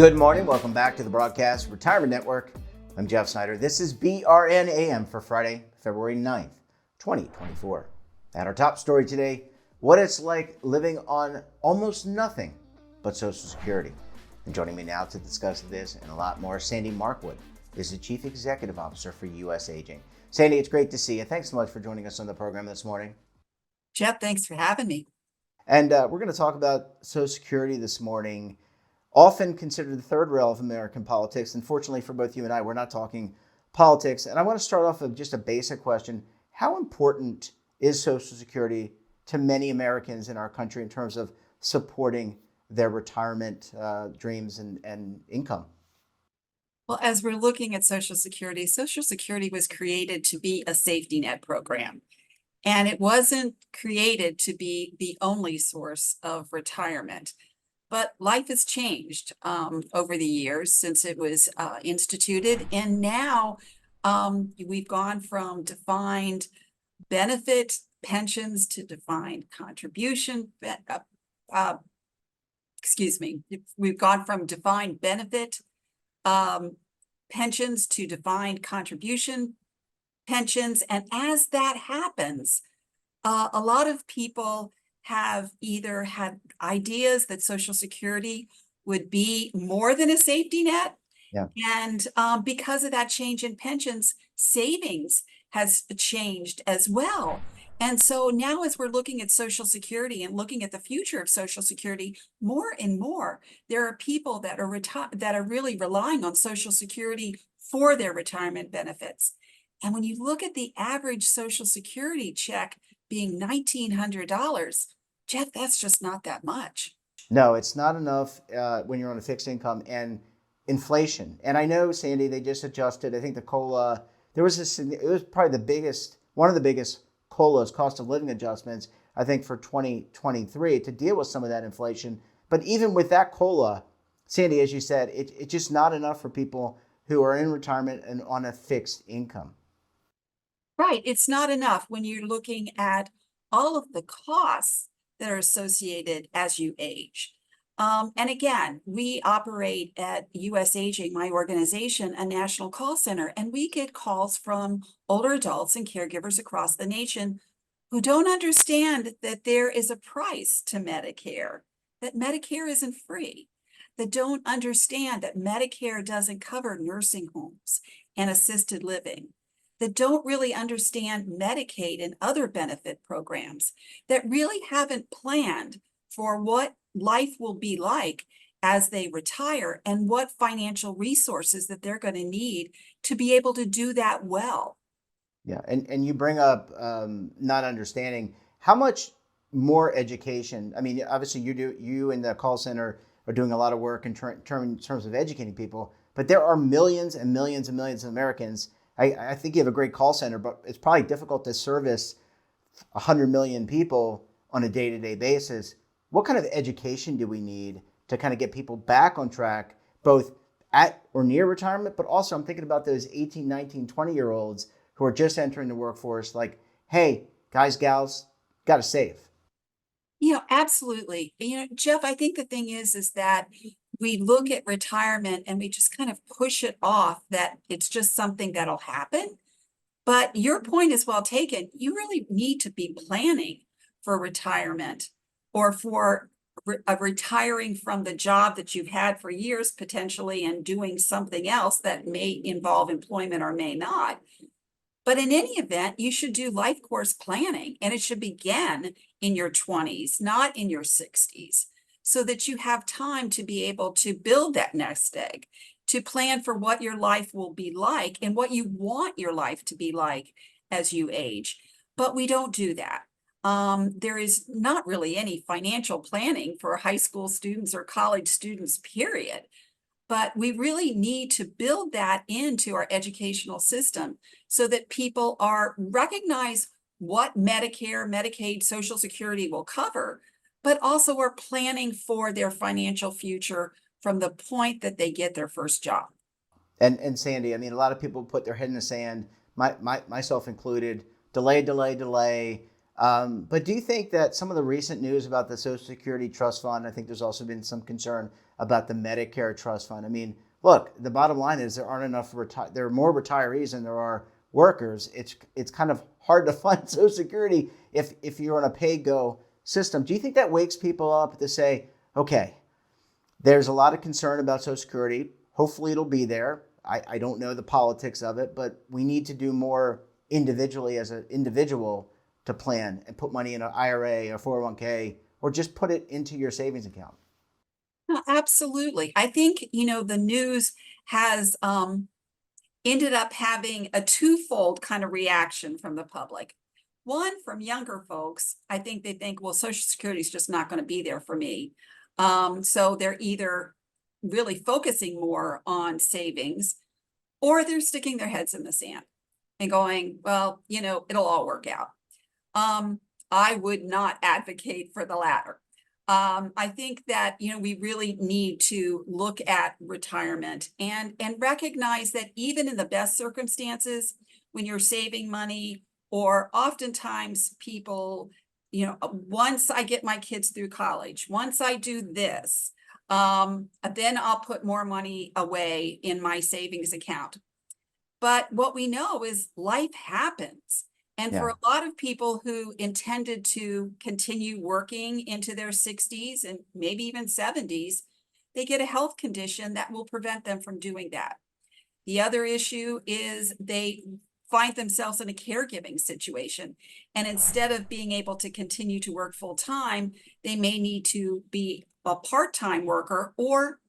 Good morning. Welcome back to the Broadcast Retirement Network. I'm Jeff Snyder. This is BRNAM for Friday, February 9th, 2024. And our top story today, what it's like living on almost nothing but Social Security. And joining me now to discuss this and a lot more, Sandy Markwood is the Chief Executive Officer for U.S. Aging. Sandy, it's great to see you. Thanks so much for joining us on the program this morning. Jeff, thanks for having me. And we're going to talk about Social Security this morning. Often considered the third rail of American politics. Unfortunately for both you and I, we're not talking politics. And I want to start off with just a basic question. How important is Social Security to many Americans in our country in terms of supporting their retirement dreams and income? Well, as we're looking at Social Security was created to be a safety net program. And it wasn't created to be the only source of retirement. But life has changed over the years since it was instituted. And now we've gone from defined benefit pensions to defined contribution. We've gone from defined benefit pensions to defined contribution pensions. And as that happens, a lot of people have either had ideas that Social Security would be more than a safety net. Yeah. And because of that change in pensions, savings has changed as well. And so now as we're looking at Social Security and looking at the future of Social Security, more and more, there are people that are really relying on Social Security for their retirement benefits. And when you look at the average Social Security check being $1,900, Jeff, that's just not that much. No, it's not enough when you're on a fixed income and inflation. And I know, Sandy, they just adjusted. I think the COLA, it was probably one of the biggest COLAs, cost of living adjustments, I think for 2023 to deal with some of that inflation. But even with that COLA, Sandy, as you said, it's just not enough for people who are in retirement and on a fixed income. Right. It's not enough when you're looking at all of the costs that are associated as you age. And again, we operate at U.S. Aging, my organization, a national call center, and we get calls from older adults and caregivers across the nation who don't understand that there is a price to Medicare, that Medicare isn't free, that don't understand that Medicare doesn't cover nursing homes and assisted living, that don't really understand Medicaid and other benefit programs, that really haven't planned for what life will be like as they retire and what financial resources that they're going to need to be able to do that well. Yeah, and you bring up not understanding how much more education. I mean, obviously you in the call center are doing a lot of work in terms of educating people, but there are millions and millions and millions of Americans. I think you have a great call center, but it's probably difficult to service 100 million people on a day-to-day basis. What kind of education do we need to kind of get people back on track, both at or near retirement, but also I'm thinking about those 18, 19, 20-year-olds who are just entering the workforce, like, hey, guys, gals, got to save. Absolutely. Jeff, I think the thing is that we look at retirement and we just kind of push it off that it's just something that'll happen. But your point is well taken. You really need to be planning for retirement or for retiring from the job that you've had for years potentially and doing something else that may involve employment or may not. But in any event, you should do life course planning, and it should begin in your 20s, not in your 60s, so that you have time to be able to build that nest egg, to plan for what your life will be like and what you want your life to be like as you age. But we don't do that. There is not really any financial planning for high school students or college students, period. But we really need to build that into our educational system so that people recognize what Medicare, Medicaid, Social Security will cover, but also are planning for their financial future from the point that they get their first job. And Sandy, I mean, a lot of people put their head in the sand, myself included, delay. But do you think that some of the recent news about the Social Security Trust Fund, I think there's also been some concern about the Medicare Trust Fund. I mean, look, the bottom line is there aren't enough there are more retirees than there are workers. It's kind of hard to fund Social Security if you're on a pay-go system. Do you think that wakes people up to say, okay, there's a lot of concern about Social Security. Hopefully it'll be there. I don't know the politics of it, but we need to do more individually as an individual to plan and put money in an IRA or 401k, or just put it into your savings account. Absolutely. I think, the news has ended up having a twofold kind of reaction from the public. One, from younger folks, I think they think, well, Social Security is just not going to be there for me. So they're either really focusing more on savings, or they're sticking their heads in the sand and going, well, it'll all work out. I would not advocate for the latter. I think that, we really need to look at retirement and recognize that even in the best circumstances, when you're saving money, or oftentimes people, once I get my kids through college, once I do this, then I'll put more money away in my savings account. But what we know is life happens. And for Yeah. a lot of people who intended to continue working into their 60s and maybe even 70s, they get a health condition that will prevent them from doing that. The other issue is they find themselves in a caregiving situation. And instead of being able to continue to work full time, they may need to be a part-time worker or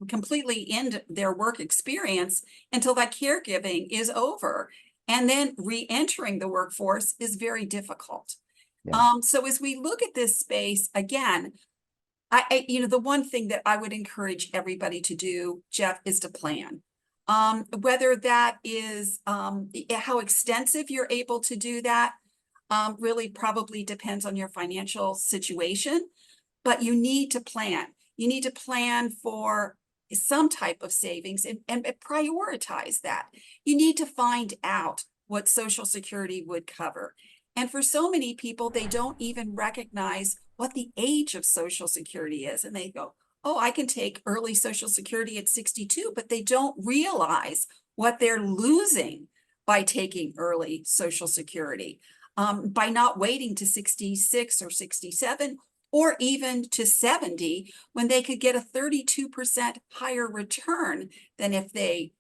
completely end their work experience until that caregiving is over. And then re-entering the workforce is very difficult. Yeah. So as we look at this space, again, the one thing that I would encourage everybody to do, Jeff, is to plan. Whether that is how extensive you're able to do that, really probably depends on your financial situation, but you need to plan. You need to plan for some type of savings and prioritize that. You need to find out what Social Security would cover. And for so many people, they don't even recognize what the age of Social Security is. And they go, oh, I can take early Social Security at 62, but they don't realize what they're losing by taking early Social Security, by not waiting to 66 or 67 or even to 70, when they could get a 32% higher return than if they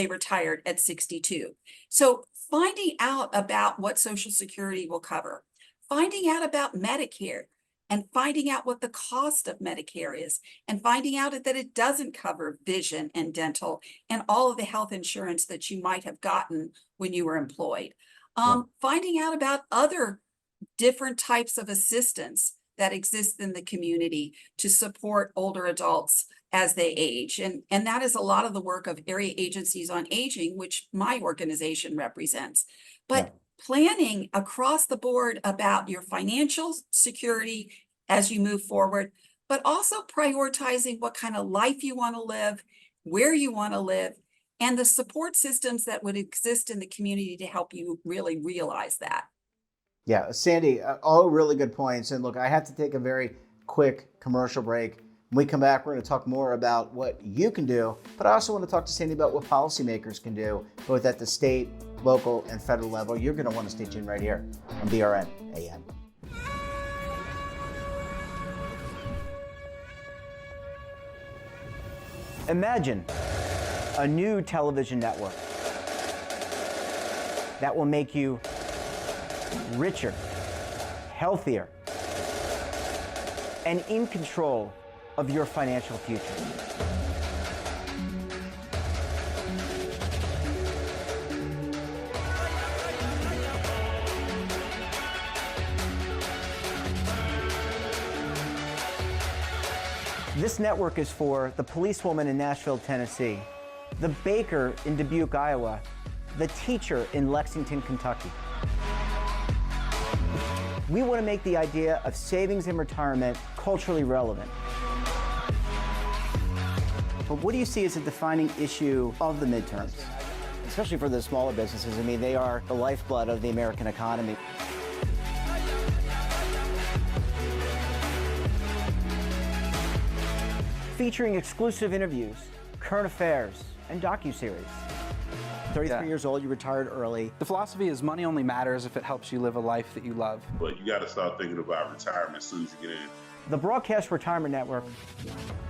retired at 62. So finding out about what Social Security will cover, finding out about Medicare, and finding out what the cost of Medicare is, and finding out that it doesn't cover vision and dental and all of the health insurance that you might have gotten when you were employed. Yeah. Finding out about other different types of assistance that exist in the community to support older adults as they age. And that is a lot of the work of area agencies on aging, which my organization represents. But Yeah. planning across the board about your financial security as you move forward, but also prioritizing what kind of life you want to live, where you want to live, and the support systems that would exist in the community to help you really realize that. Yeah, Sandy, all really good points. And look, I have to take a very quick commercial break. When we come back, we're going to talk more about what you can do, but I also want to talk to Sandy about what policymakers can do, both at the state, local, and federal level. You're going to want to stay tuned right here on BRN AM. Imagine a new television network that will make you richer, healthier, and in control of your financial future. This network is for the policewoman in Nashville, Tennessee, the baker in Dubuque, Iowa, the teacher in Lexington, Kentucky. We want to make the idea of savings and retirement culturally relevant. But what do you see as a defining issue of the midterms, especially for the smaller businesses? I mean, they are the lifeblood of the American economy. featuring exclusive interviews, current affairs, and docuseries. 33 years old, you retired early. The philosophy is money only matters if it helps you live a life that you love. But you got to start thinking about retirement as soon as you get in. The Broadcast Retirement Network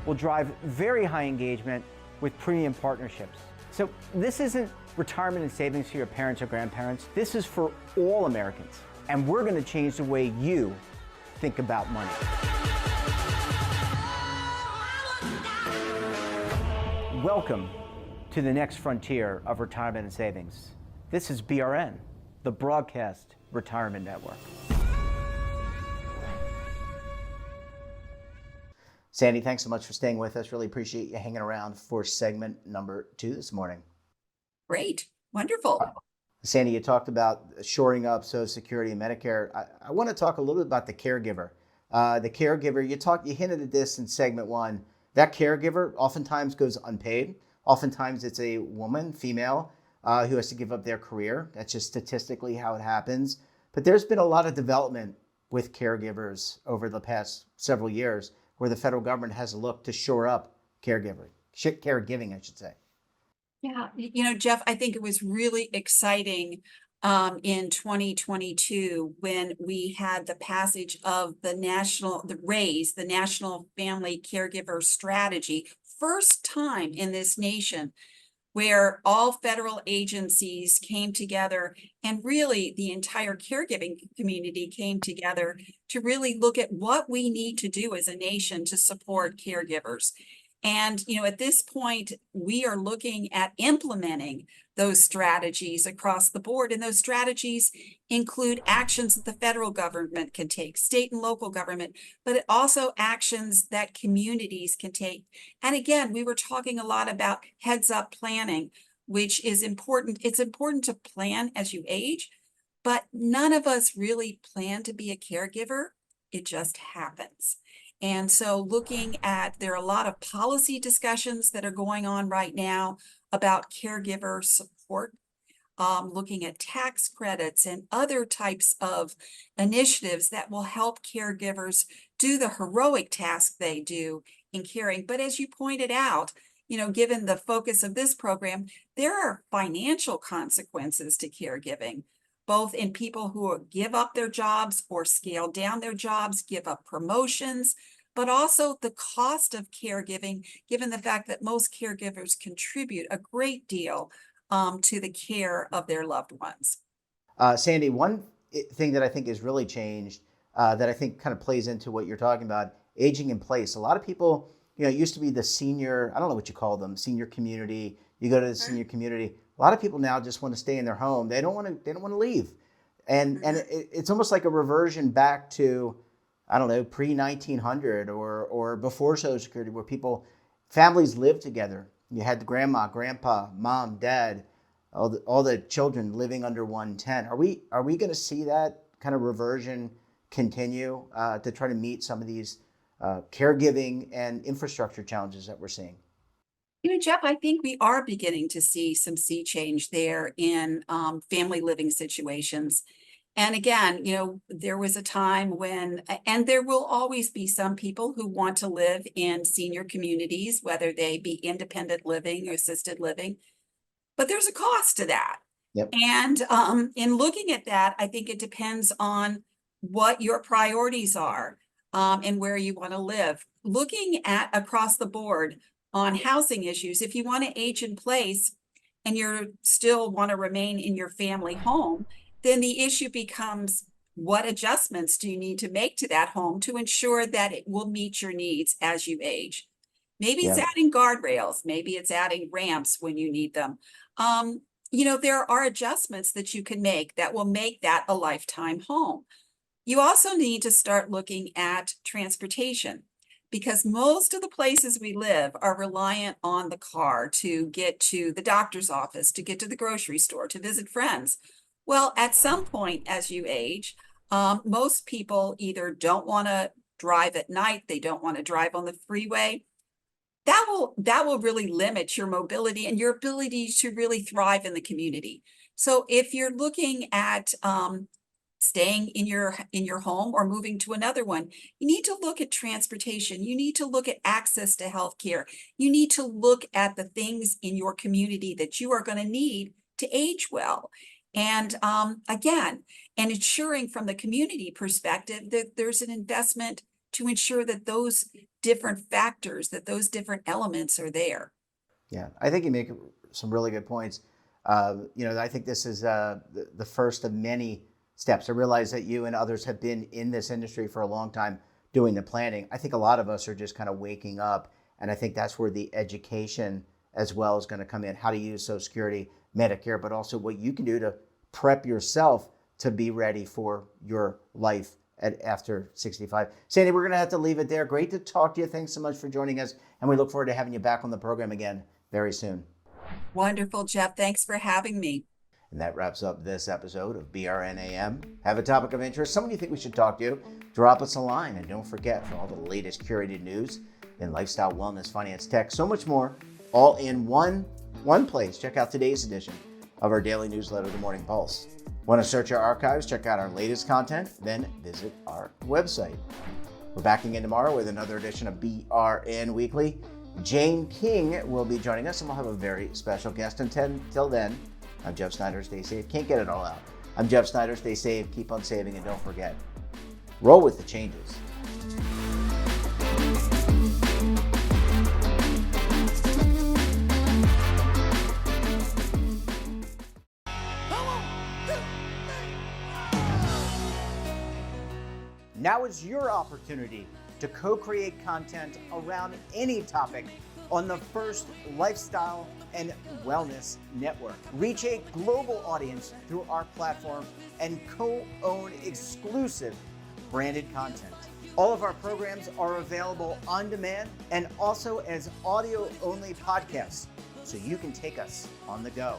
will drive very high engagement with premium partnerships. So this isn't retirement and savings for your parents or grandparents. This is for all Americans. And we're going to change the way you think about money. Welcome to the next frontier of retirement and savings. This is BRN, the Broadcast Retirement Network. Sandy, thanks so much for staying with us. Really appreciate you hanging around for segment number 2 this morning. Great. Wonderful. Sandy, you talked about shoring up Social Security and Medicare. I want to talk a little bit about the caregiver. You hinted at this in segment 1. That caregiver oftentimes goes unpaid. Oftentimes it's a woman, female, who has to give up their career. That's just statistically how it happens. But there's been a lot of development with caregivers over the past several years where the federal government has looked to shore up caregiving, I should say. Yeah, Jeff, I think it was really exciting in 2022 when we had the passage of the National Family Caregiver Strategy, first time in this nation where all federal agencies came together and really the entire caregiving community came together to really look at what we need to do as a nation to support caregivers. And, at this point, we are looking at implementing those strategies across the board. And those strategies include actions that the federal government can take, state and local government, but also actions that communities can take. And again, we were talking a lot about heads up planning, which is important. It's important to plan as you age, but none of us really plan to be a caregiver. It just happens. And so there are a lot of policy discussions that are going on right now about caregiver support, looking at tax credits and other types of initiatives that will help caregivers do the heroic task they do in caring. But as you pointed out, given the focus of this program, there are financial consequences to caregiving, both in people who give up their jobs or scale down their jobs, give up promotions, but also the cost of caregiving, given the fact that most caregivers contribute a great deal to the care of their loved ones. Sandy, one thing that I think has really changed that I think kind of plays into what you're talking about, aging in place. A lot of people, it used to be the senior, I don't know what you call them, senior community. You go to the senior community. A lot of people now just want to stay in their home. They don't want to leave. And it's almost like a reversion back to, I don't know, pre-1900 or before Social Security, where families lived together. You had the grandma, grandpa, mom, dad, all the children living under one tent. Are we going to see that kind of reversion continue to try to meet some of these caregiving and infrastructure challenges that we're seeing? Jeff, I think we are beginning to see some sea change there in family living situations. And again, there was a time when, and there will always be some people who want to live in senior communities, whether they be independent living or assisted living, but there's a cost to that. Yep. And in looking at that, I think it depends on what your priorities are and where you want to live. Looking at across the board on housing issues, if you want to age in place and you still want to remain in your family home, then the issue becomes, what adjustments do you need to make to that home to ensure that it will meet your needs as you age? Maybe it's adding guardrails, maybe it's adding ramps when you need them. There are adjustments that you can make that will make that a lifetime home. You also need to start looking at transportation, because most of the places we live are reliant on the car to get to the doctor's office, to get to the grocery store, to visit friends. Well, at some point as you age, most people either don't want to drive at night, they don't want to drive on the freeway. That will really limit your mobility and your ability to really thrive in the community. So if you're looking at staying in your home or moving to another one. You need to look at transportation. You need to look at access to healthcare. You need to look at the things in your community that you are going to need to age well. And again, and ensuring from the community perspective that there's an investment to ensure that those different factors, that those different elements are there. Yeah, I think you make some really good points. I think this is the first of many steps. I realize that you and others have been in this industry for a long time doing the planning. I think a lot of us are just kind of waking up, and I think that's where the education as well is going to come in, how to use Social Security, Medicare, but also what you can do to prep yourself to be ready for your life after 65. Sandy, we're going to have to leave it there. Great to talk to you. Thanks so much for joining us, and we look forward to having you back on the program again very soon. Wonderful, Jeff. Thanks for having me. And that wraps up this episode of BRNAM. Have a topic of interest, someone you think we should talk to, drop us a line. And don't forget, for all the latest curated news in lifestyle, wellness, finance, tech, so much more, all in one place. Check out today's edition of our daily newsletter, The Morning Pulse. Want to search our archives, check out our latest content, then visit our website. We're back again tomorrow with another edition of BRN Weekly. Jane King will be joining us, and we'll have a very special guest. Until then, I'm Jeff Snyder. Stay safe. Can't get it all out. I'm Jeff Snyder. Stay safe. Keep on saving, and don't forget, roll with the changes. Now is your opportunity to co-create content around any topic on the first lifestyle and wellness network. Reach a global audience through our platform and co-own exclusive branded content. All of our programs are available on demand and also as audio-only podcasts, so you can take us on the go.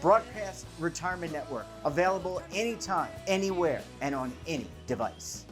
Broadcast Retirement Network, available anytime, anywhere, and on any device.